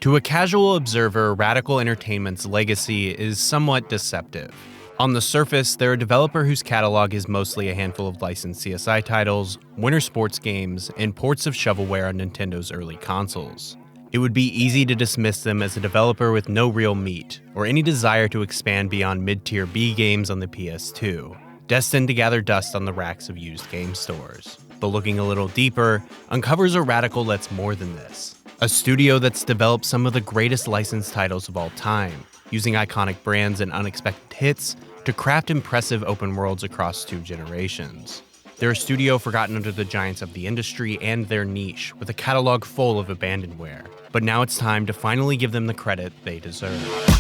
To a casual observer, Radical Entertainment's legacy is somewhat deceptive. On the surface, they're a developer whose catalog is mostly a handful of licensed CSI titles, winter sports games, and ports of shovelware on Nintendo's early consoles. It would be easy to dismiss them as a developer with no real meat, or any desire to expand beyond mid-tier B games on the PS2, destined to gather dust on the racks of used game stores. But looking a little deeper, uncovers a Radical that's more than this. A studio that's developed some of the greatest licensed titles of all time, using iconic brands and unexpected hits to craft impressive open worlds across 2 generations. They're a studio forgotten under the giants of the industry and their niche, with a catalog full of abandonware. But now it's time to finally give them the credit they deserve.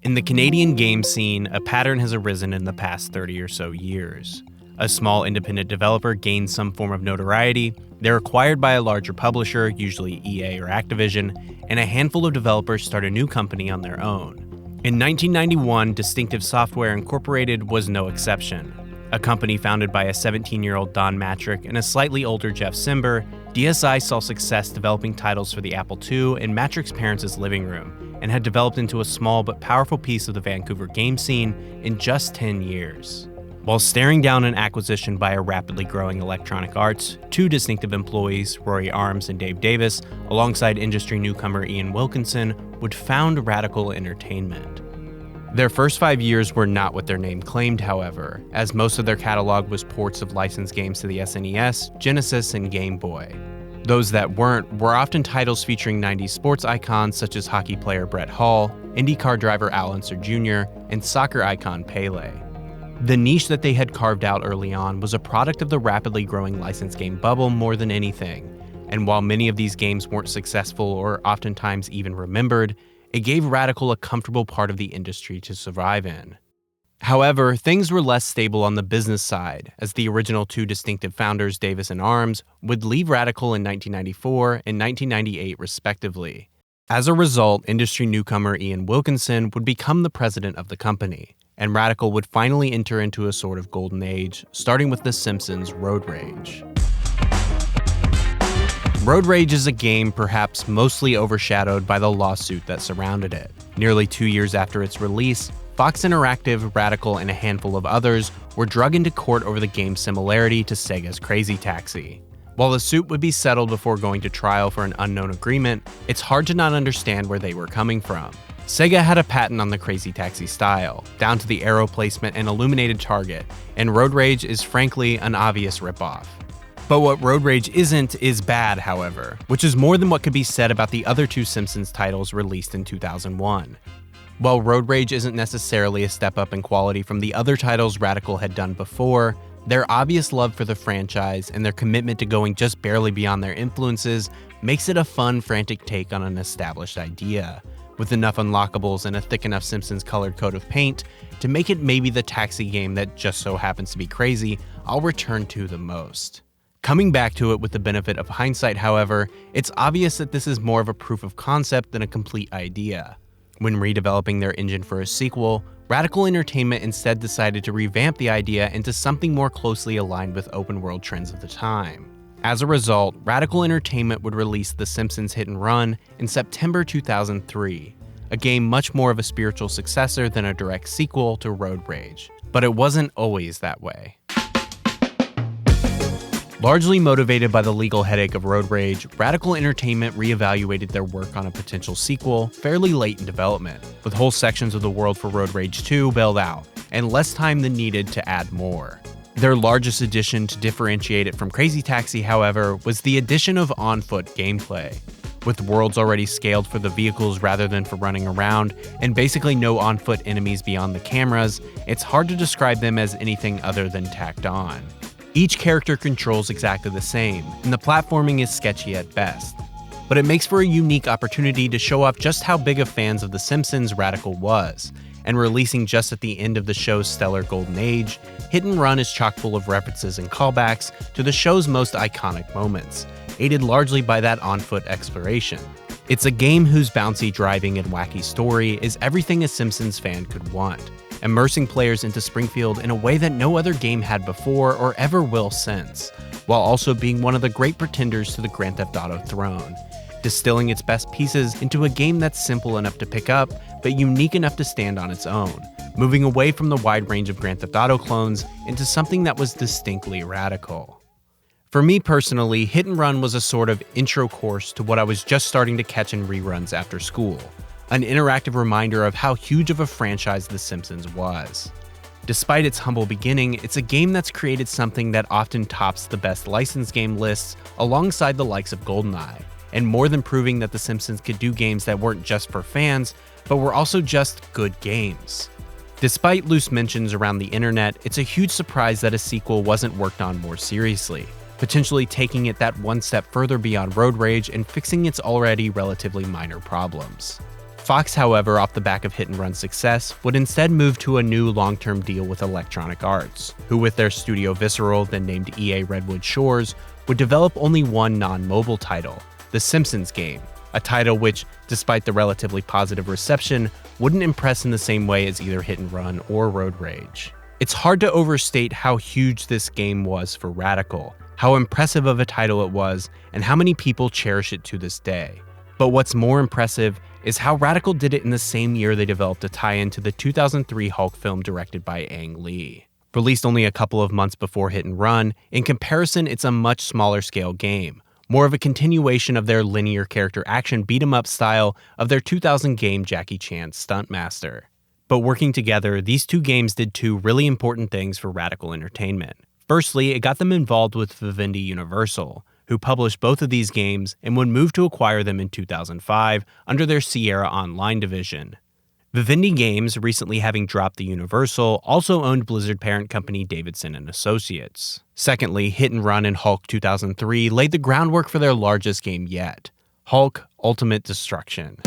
In the Canadian game scene, a pattern has arisen in the past 30 or so years. A small independent developer gains some form of notoriety, they're acquired by a larger publisher, usually EA or Activision, and a handful of developers start a new company on their own. In 1991, Distinctive Software Incorporated was no exception. A company founded by a 17-year-old Don Matrick and a slightly older Jeff Simber, DSI saw success developing titles for the Apple II in Matrick's parents' living room, and had developed into a small but powerful piece of the Vancouver game scene in just 10 years. While staring down an acquisition by a rapidly growing Electronic Arts, 2 distinctive employees, Rory Arms and Dave Davis, alongside industry newcomer Ian Wilkinson, would found Radical Entertainment. Their first 5 years were not what their name claimed, however, as most of their catalog was ports of licensed games to the SNES, Genesis, and Game Boy. Those that weren't were often titles featuring 90s sports icons such as hockey player Brett Hall, IndyCar driver Al Unser Jr., and soccer icon Pele. The niche that they had carved out early on was a product of the rapidly growing licensed game bubble more than anything, and while many of these games weren't successful or oftentimes even remembered, it gave Radical a comfortable part of the industry to survive in. However, things were less stable on the business side, as the original 2 distinctive founders, Davis and Arms, would leave Radical in 1994 and 1998 respectively. As a result, industry newcomer Ian Wilkinson would become the president of the company, and Radical would finally enter into a sort of golden age, starting with The Simpsons' Road Rage. Road Rage is a game perhaps mostly overshadowed by the lawsuit that surrounded it. Nearly 2 years after its release, Fox Interactive, Radical, and a handful of others were dragged into court over the game's similarity to Sega's Crazy Taxi. While the suit would be settled before going to trial for an unknown agreement, it's hard to not understand where they were coming from. Sega had a patent on the Crazy Taxi style, down to the arrow placement and illuminated target, and Road Rage is frankly an obvious ripoff. But what Road Rage isn't is bad, however, which is more than what could be said about the other 2 Simpsons titles released in 2001. While Road Rage isn't necessarily a step up in quality from the other titles Radical had done before, their obvious love for the franchise and their commitment to going just barely beyond their influences makes it a fun, frantic take on an established idea, with enough unlockables and a thick enough Simpsons colored coat of paint to make it maybe the taxi game that just so happens to be crazy I'll return to the most. Coming back to it with the benefit of hindsight, however, it's obvious that this is more of a proof of concept than a complete idea. When redeveloping their engine for a sequel, Radical Entertainment instead decided to revamp the idea into something more closely aligned with open-world trends of the time. As a result, Radical Entertainment would release The Simpsons Hit and Run in September 2003, a game much more of a spiritual successor than a direct sequel to Road Rage. But it wasn't always that way. Largely motivated by the legal headache of Road Rage, Radical Entertainment reevaluated their work on a potential sequel fairly late in development, with whole sections of the world for Road Rage 2 bailed out, and less time than needed to add more. Their largest addition to differentiate it from Crazy Taxi, however, was the addition of on-foot gameplay. With worlds already scaled for the vehicles rather than for running around, and basically no on-foot enemies beyond the cameras, it's hard to describe them as anything other than tacked on. Each character controls exactly the same, and the platforming is sketchy at best. But it makes for a unique opportunity to show off just how big of fans of The Simpsons Radical was, and releasing just at the end of the show's stellar golden age, Hit and Run is chock full of references and callbacks to the show's most iconic moments, aided largely by that on-foot exploration. It's a game whose bouncy driving and wacky story is everything a Simpsons fan could want, immersing players into Springfield in a way that no other game had before or ever will since, while also being one of the great pretenders to the Grand Theft Auto throne, distilling its best pieces into a game that's simple enough to pick up, but unique enough to stand on its own, moving away from the wide range of Grand Theft Auto clones into something that was distinctly radical. For me personally, Hit and Run was a sort of intro course to what I was just starting to catch in reruns after school, an interactive reminder of how huge of a franchise The Simpsons was. Despite its humble beginning, it's a game that's created something that often tops the best licensed game lists alongside the likes of GoldenEye, and more than proving that The Simpsons could do games that weren't just for fans, but were also just good games. Despite loose mentions around the internet, it's a huge surprise that a sequel wasn't worked on more seriously, potentially taking it that one step further beyond road rage and fixing its already relatively minor problems. Fox, however, off the back of Hit and Run's success, would instead move to a new long-term deal with Electronic Arts, who with their studio Visceral, then named EA Redwood Shores, would develop only one non-mobile title, The Simpsons Game, a title which, despite the relatively positive reception, wouldn't impress in the same way as either Hit and Run or Road Rage. It's hard to overstate how huge this game was for Radical, how impressive of a title it was, and how many people cherish it to this day. But what's more impressive is how Radical did it in the same year they developed a tie-in to the 2003 Hulk film directed by Ang Lee. Released only a couple of months before Hit and Run, in comparison it's a much smaller scale game, more of a continuation of their linear character action beat-em-up style of their 2000 game Jackie Chan's Stuntmaster. But working together, these two games did two really important things for Radical Entertainment. Firstly, it got them involved with Vivendi Universal, who published both of these games and would move to acquire them in 2005 under their Sierra Online division. Vivendi Games, recently having dropped the Universal, also owned Blizzard parent company Davidson & Associates. Secondly, Hit and Run and Hulk 2003 laid the groundwork for their largest game yet, Hulk Ultimate Destruction.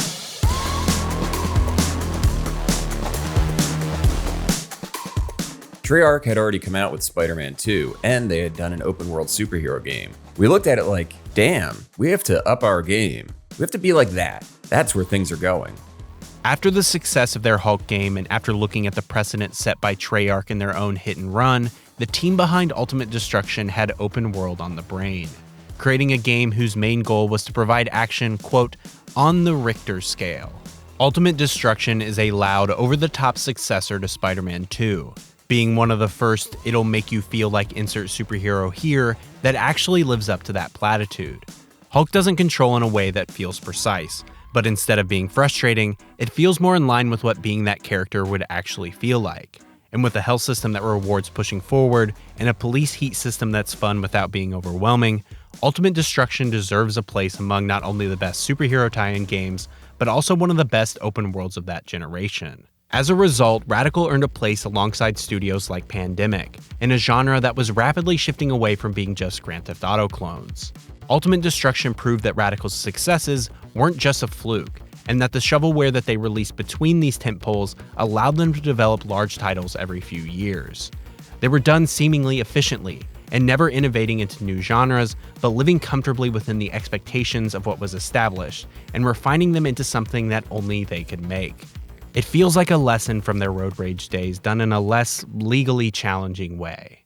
Treyarch had already come out with Spider-Man 2, and they had done an open-world superhero game. We looked at it like, damn, we have to up our game. We have to be like that. That's where things are going. After the success of their Hulk game, and after looking at the precedent set by Treyarch in their own Hit and Run, the team behind Ultimate Destruction had open world on the brain, creating a game whose main goal was to provide action, quote, on the Richter scale. Ultimate Destruction is a loud, over-the-top successor to Spider-Man 2. Being one of the first it'll make you feel like insert superhero here that actually lives up to that platitude. Hulk doesn't control in a way that feels precise, but instead of being frustrating, it feels more in line with what being that character would actually feel like. And with a health system that rewards pushing forward, and a police heat system that's fun without being overwhelming, Ultimate Destruction deserves a place among not only the best superhero tie-in games, but also one of the best open worlds of that generation. As a result, Radical earned a place alongside studios like Pandemic, in a genre that was rapidly shifting away from being just Grand Theft Auto clones. Ultimate Destruction proved that Radical's successes weren't just a fluke, and that the shovelware that they released between these tentpoles allowed them to develop large titles every few years. They were done seemingly efficiently, and never innovating into new genres, but living comfortably within the expectations of what was established, and refining them into something that only they could make. It feels like a lesson from their Road Rage days done in a less legally challenging way.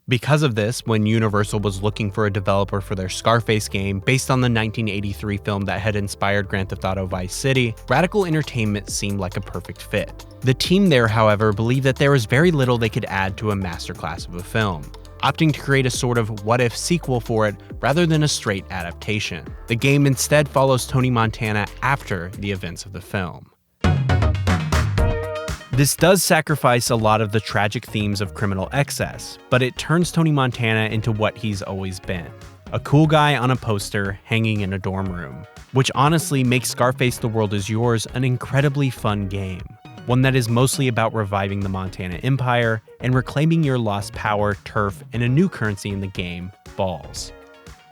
Because of this, when Universal was looking for a developer for their Scarface game based on the 1983 film that had inspired Grand Theft Auto Vice City, Radical Entertainment seemed like a perfect fit. The team there, however, believed that there was very little they could add to a masterclass of a film, opting to create a sort of what-if sequel for it rather than a straight adaptation. The game instead follows Tony Montana after the events of the film. This does sacrifice a lot of the tragic themes of criminal excess, but it turns Tony Montana into what he's always been, a cool guy on a poster hanging in a dorm room, which honestly makes Scarface The World Is Yours an incredibly fun game, one that is mostly about reviving the Montana Empire and reclaiming your lost power, turf, and a new currency in the game, balls.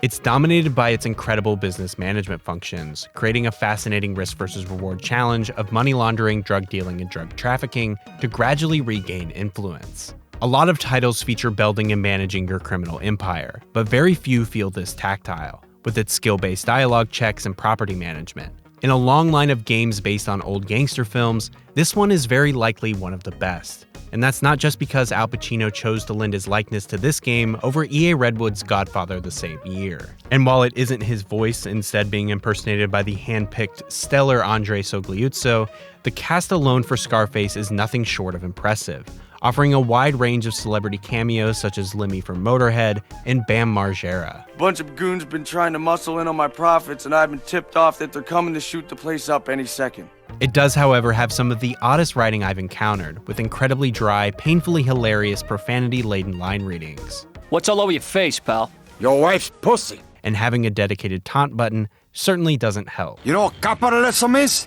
It's dominated by its incredible business management functions, creating a fascinating risk versus reward challenge of money laundering, drug dealing, and drug trafficking to gradually regain influence. A lot of titles feature building and managing your criminal empire, but very few feel this tactile, with its skill-based dialogue checks and property management. In a long line of games based on old gangster films, this one is very likely one of the best. And that's not just because Al Pacino chose to lend his likeness to this game over EA Redwood's Godfather the same year. And while it isn't his voice instead being impersonated by the hand-picked stellar Andre Sogliuzzo, the cast alone for Scarface is nothing short of impressive, offering a wide range of celebrity cameos such as Lemmy from Motorhead and Bam Margera. Bunch of goons been trying to muscle in on my profits, and I've been tipped off that they're coming to shoot the place up any second. It does, however, have some of the oddest writing I've encountered, with incredibly dry, painfully hilarious, profanity-laden line readings. What's all over your face, pal? Your wife's pussy. And having a dedicated taunt button certainly doesn't help. You know what capitalism is?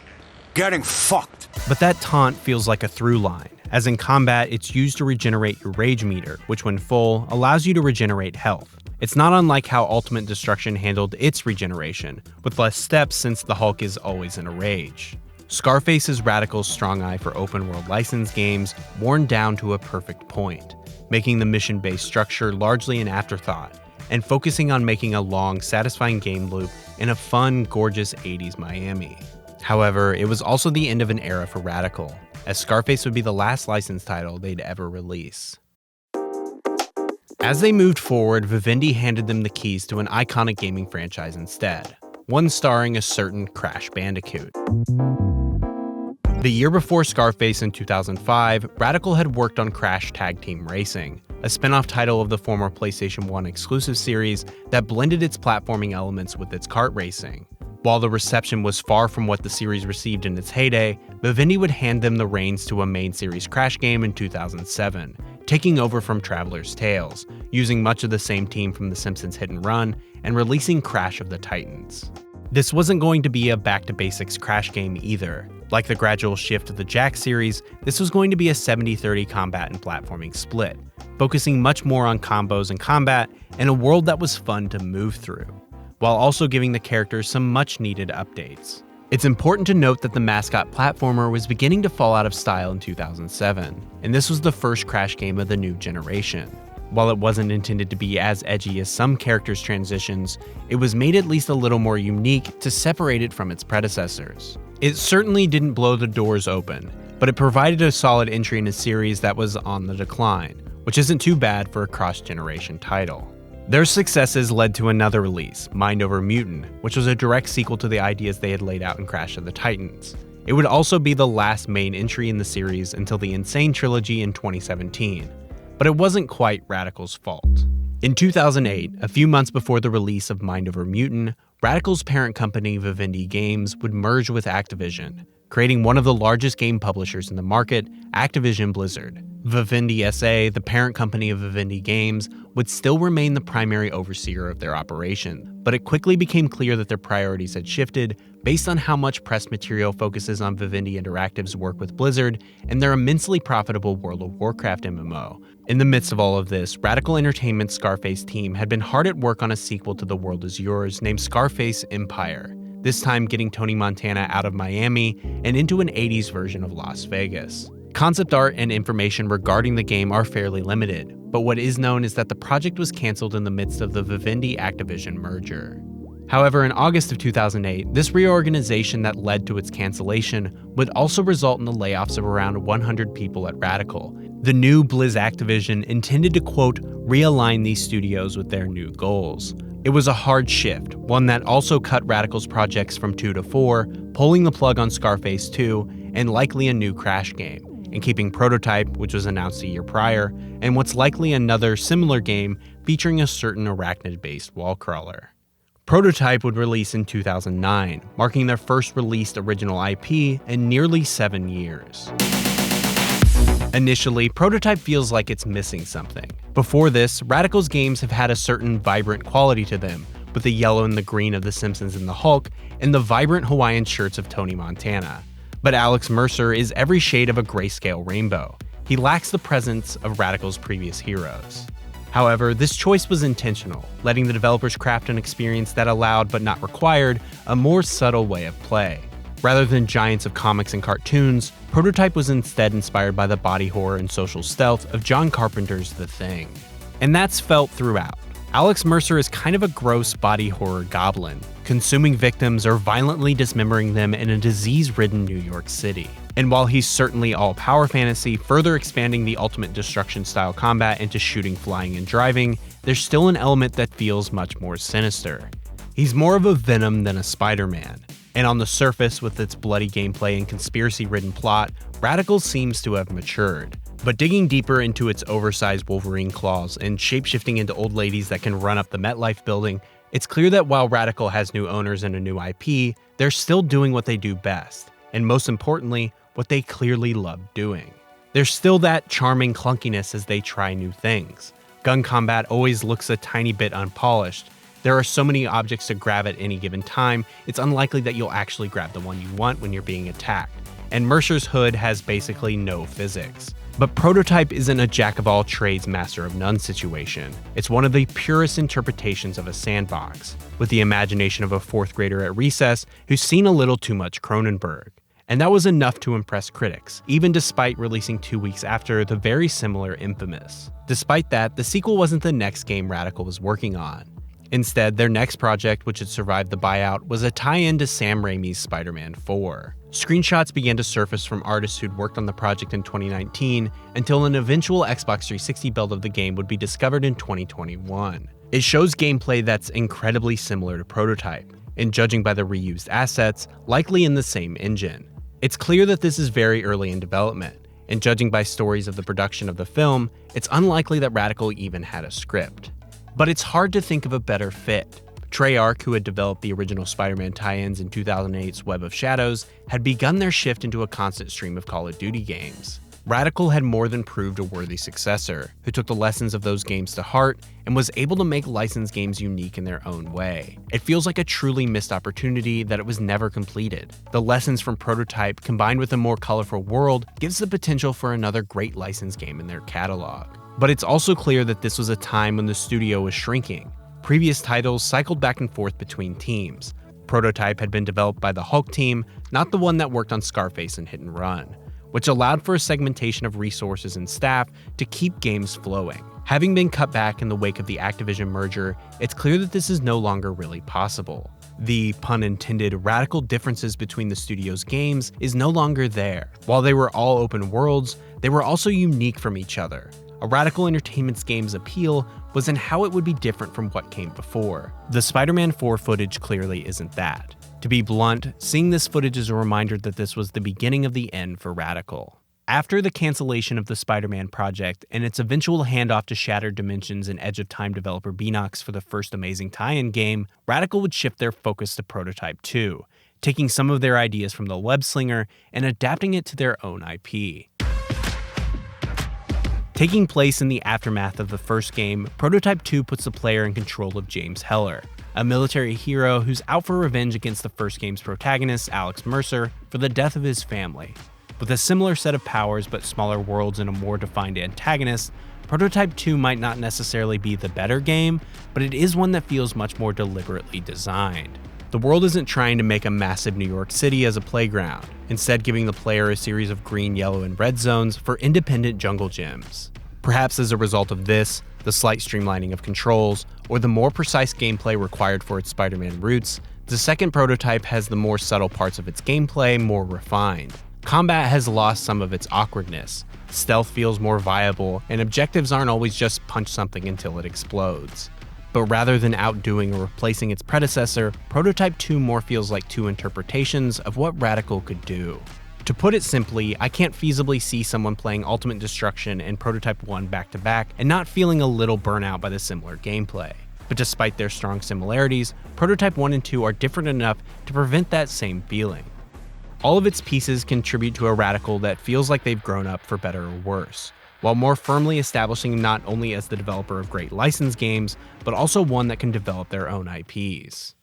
Getting fucked. But that taunt feels like a through line, as in combat it's used to regenerate your rage meter, which when full, allows you to regenerate health. It's not unlike how Ultimate Destruction handled its regeneration, with less steps since the Hulk is always in a rage. Scarface is Radical's strong eye for open-world license games, worn down to a perfect point, making the mission-based structure largely an afterthought, and focusing on making a long, satisfying game loop in a fun, gorgeous 80s Miami. However, it was also the end of an era for Radical, as Scarface would be the last licensed title they'd ever release. As they moved forward, Vivendi handed them the keys to an iconic gaming franchise instead, one starring a certain Crash Bandicoot. The year before Scarface in 2005, Radical had worked on Crash Tag Team Racing, a spin-off title of the former PlayStation 1 exclusive series that blended its platforming elements with its kart racing. While the reception was far from what the series received in its heyday, Vivendi would hand them the reins to a main series Crash game in 2007, taking over from Traveler's Tales, using much of the same team from The Simpsons Hit and Run, and releasing Crash of the Titans. This wasn't going to be a back-to-basics Crash game either. Like the gradual shift of the Jack series, this was going to be a 70-30 combat and platforming split, focusing much more on combos and combat, and a world that was fun to move through, while also giving the characters some much-needed updates. It's important to note that the mascot platformer was beginning to fall out of style in 2007, and this was the first Crash game of the new generation. While it wasn't intended to be as edgy as some characters' transitions, it was made at least a little more unique to separate it from its predecessors. It certainly didn't blow the doors open, but it provided a solid entry in a series that was on the decline, which isn't too bad for a cross-generation title. Their successes led to another release, Mind Over Mutant, which was a direct sequel to the ideas they had laid out in Crash of the Titans. It would also be the last main entry in the series until the Insane trilogy in 2017. But it wasn't quite Radical's fault. In 2008, a few months before the release of Mind Over Mutant, Radical's parent company Vivendi Games would merge with Activision, creating one of the largest game publishers in the market, Activision Blizzard. Vivendi SA, the parent company of Vivendi Games, would still remain the primary overseer of their operation, but it quickly became clear that their priorities had shifted based on how much press material focuses on Vivendi Interactive's work with Blizzard and their immensely profitable World of Warcraft MMO. In the midst of all of this, Radical Entertainment's Scarface team had been hard at work on a sequel to The World Is Yours named Scarface Empire, this time getting Tony Montana out of Miami and into an 80s version of Las Vegas. Concept art and information regarding the game are fairly limited, but what is known is that the project was canceled in the midst of the Vivendi-Activision merger. However, in August of 2008, this reorganization that led to its cancellation would also result in the layoffs of around 100 people at Radical. The new Blizz Activision intended to, quote, realign these studios with their new goals. It was a hard shift, one that also cut Radical's projects from 2 to 4, pulling the plug on Scarface 2, and likely a new Crash game, and keeping Prototype, which was announced a year prior, and what's likely another similar game featuring a certain arachnid-based wall crawler. Prototype would release in 2009, marking their first released original IP in nearly 7 years. Initially, Prototype feels like it's missing something. Before this, Radical's games have had a certain vibrant quality to them, with the yellow and the green of The Simpsons and the Hulk, and the vibrant Hawaiian shirts of Tony Montana. But Alex Mercer is every shade of a grayscale rainbow. He lacks the presence of Radical's previous heroes. However, this choice was intentional, letting the developers craft an experience that allowed, but not required, a more subtle way of play. Rather than giants of comics and cartoons, Prototype was instead inspired by the body horror and social stealth of John Carpenter's The Thing. And that's felt throughout. Alex Mercer is kind of a gross body horror goblin, consuming victims or violently dismembering them in a disease-ridden New York City. And while he's certainly all power fantasy, further expanding the ultimate destruction style combat into shooting, flying, and driving, there's still an element that feels much more sinister. He's more of a Venom than a Spider-Man, and on the surface, with its bloody gameplay and conspiracy-ridden plot, Radical seems to have matured. But digging deeper into its oversized Wolverine claws and shapeshifting into old ladies that can run up the MetLife building, it's clear that while Radical has new owners and a new IP, they're still doing what they do best, and most importantly, what they clearly love doing. There's still that charming clunkiness as they try new things. Gun combat always looks a tiny bit unpolished. There are so many objects to grab at any given time, it's unlikely that you'll actually grab the one you want when you're being attacked. And Mercer's hood has basically no physics. But Prototype isn't a jack-of-all-trades, master-of-none situation. It's one of the purest interpretations of a sandbox, with the imagination of a fourth grader at recess who's seen a little too much Cronenberg. And that was enough to impress critics, even despite releasing 2 weeks after the very similar Infamous. Despite that, the sequel wasn't the next game Radical was working on. Instead, their next project, which had survived the buyout, was a tie-in to Sam Raimi's Spider-Man 4. Screenshots began to surface from artists who'd worked on the project in 2019 until an eventual Xbox 360 build of the game would be discovered in 2021. It shows gameplay that's incredibly similar to Prototype, and judging by the reused assets, likely in the same engine. It's clear that this is very early in development, and judging by stories of the production of the film, it's unlikely that Radical even had a script. But it's hard to think of a better fit. Treyarch, who had developed the original Spider-Man tie-ins in 2008's Web of Shadows, had begun their shift into a constant stream of Call of Duty games. Radical had more than proved a worthy successor, who took the lessons of those games to heart and was able to make licensed games unique in their own way. It feels like a truly missed opportunity that it was never completed. The lessons from Prototype, combined with a more colorful world, gives the potential for another great licensed game in their catalog. But it's also clear that this was a time when the studio was shrinking. Previous titles cycled back and forth between teams. Prototype had been developed by the Hulk team, not the one that worked on Scarface and Hit and Run, which allowed for a segmentation of resources and staff to keep games flowing. Having been cut back in the wake of the Activision merger, it's clear that this is no longer really possible. The, pun intended, radical differences between the studio's games is no longer there. While they were all open worlds, they were also unique from each other. A Radical Entertainment's game's appeal was in how it would be different from what came before. The Spider-Man 4 footage clearly isn't that. To be blunt, seeing this footage is a reminder that this was the beginning of the end for Radical. After the cancellation of the Spider-Man project and its eventual handoff to Shattered Dimensions and Edge of Time developer Beanox for the first Amazing tie-in game, Radical would shift their focus to Prototype 2, taking some of their ideas from the Web Slinger and adapting it to their own IP. Taking place in the aftermath of the first game, Prototype 2 puts the player in control of James Heller, a military hero who's out for revenge against the first game's protagonist, Alex Mercer, for the death of his family. With a similar set of powers but smaller worlds and a more defined antagonist, Prototype 2 might not necessarily be the better game, but it is one that feels much more deliberately designed. The world isn't trying to make a massive New York City as a playground, instead giving the player a series of green, yellow, and red zones for independent jungle gyms. Perhaps as a result of this, the slight streamlining of controls, or the more precise gameplay required for its Spider-Man roots, the second Prototype has the more subtle parts of its gameplay more refined. Combat has lost some of its awkwardness, stealth feels more viable, and objectives aren't always just punch something until it explodes. But rather than outdoing or replacing its predecessor, Prototype 2 more feels like two interpretations of what Radical could do. To put it simply, I can't feasibly see someone playing Ultimate Destruction and Prototype 1 back-to-back and not feeling a little burnout by the similar gameplay. But despite their strong similarities, Prototype 1 and 2 are different enough to prevent that same feeling. All of its pieces contribute to a Radical that feels like they've grown up for better or worse, while more firmly establishing not only as the developer of great licensed games, but also one that can develop their own IPs.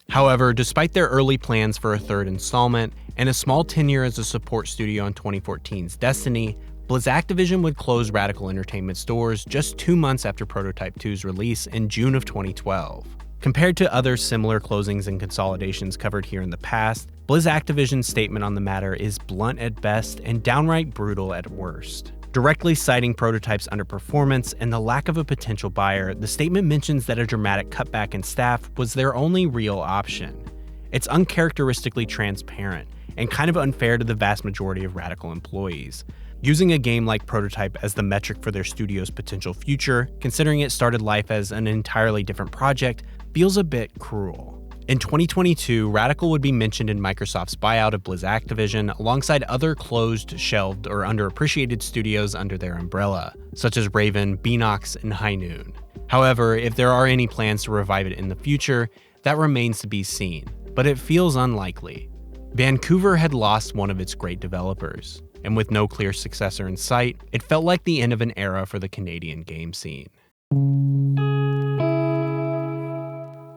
However, despite their early plans for a third installment and a small tenure as a support studio on 2014's Destiny, Activision would close Radical Entertainment's doors just 2 months after Prototype 2's release in June of 2012. Compared to other similar closings and consolidations covered here in the past, Activision's statement on the matter is blunt at best and downright brutal at worst. Directly citing Prototype's underperformance and the lack of a potential buyer, the statement mentions that a dramatic cutback in staff was their only real option. It's uncharacteristically transparent and kind of unfair to the vast majority of Radical employees. Using a game like Prototype as the metric for their studio's potential future, considering it started life as an entirely different project, feels a bit cruel. In 2022, Radical would be mentioned in Microsoft's buyout of Blizz Activision alongside other closed, shelved, or underappreciated studios under their umbrella, such as Raven, Beanox, and High Noon. However, if there are any plans to revive it in the future, that remains to be seen, but it feels unlikely. Vancouver had lost one of its great developers, and with no clear successor in sight, it felt like the end of an era for the Canadian game scene.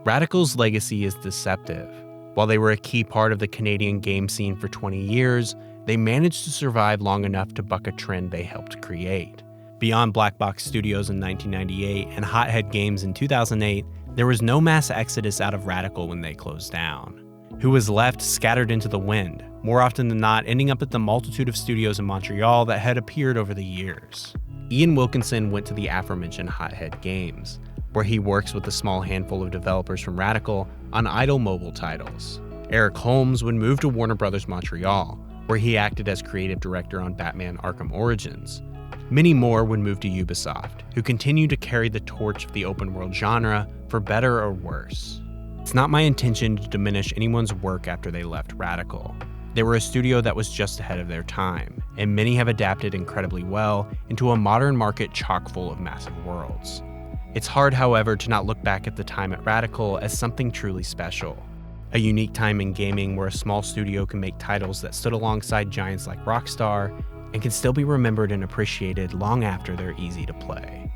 Radical's legacy is deceptive. While they were a key part of the Canadian game scene for 20 years, they managed to survive long enough to buck a trend they helped create. Beyond Black Box Studios in 1998 and Hothead Games in 2008, there was no mass exodus out of Radical when they closed down. Who was left scattered into the wind, more often than not ending up at the multitude of studios in Montreal that had appeared over the years. Ian Wilkinson went to the aforementioned Hothead Games, where he works with a small handful of developers from Radical on idle mobile titles. Eric Holmes would move to Warner Bros. Montreal, where he acted as creative director on Batman Arkham Origins. Many more would move to Ubisoft, who continued to carry the torch of the open world genre for better or worse. It's not my intention to diminish anyone's work after they left Radical. They were a studio that was just ahead of their time, and many have adapted incredibly well into a modern market chock full of massive worlds. It's hard, however, to not look back at the time at Radical as something truly special. A unique time in gaming where a small studio can make titles that stood alongside giants like Rockstar and can still be remembered and appreciated long after they're easy to play.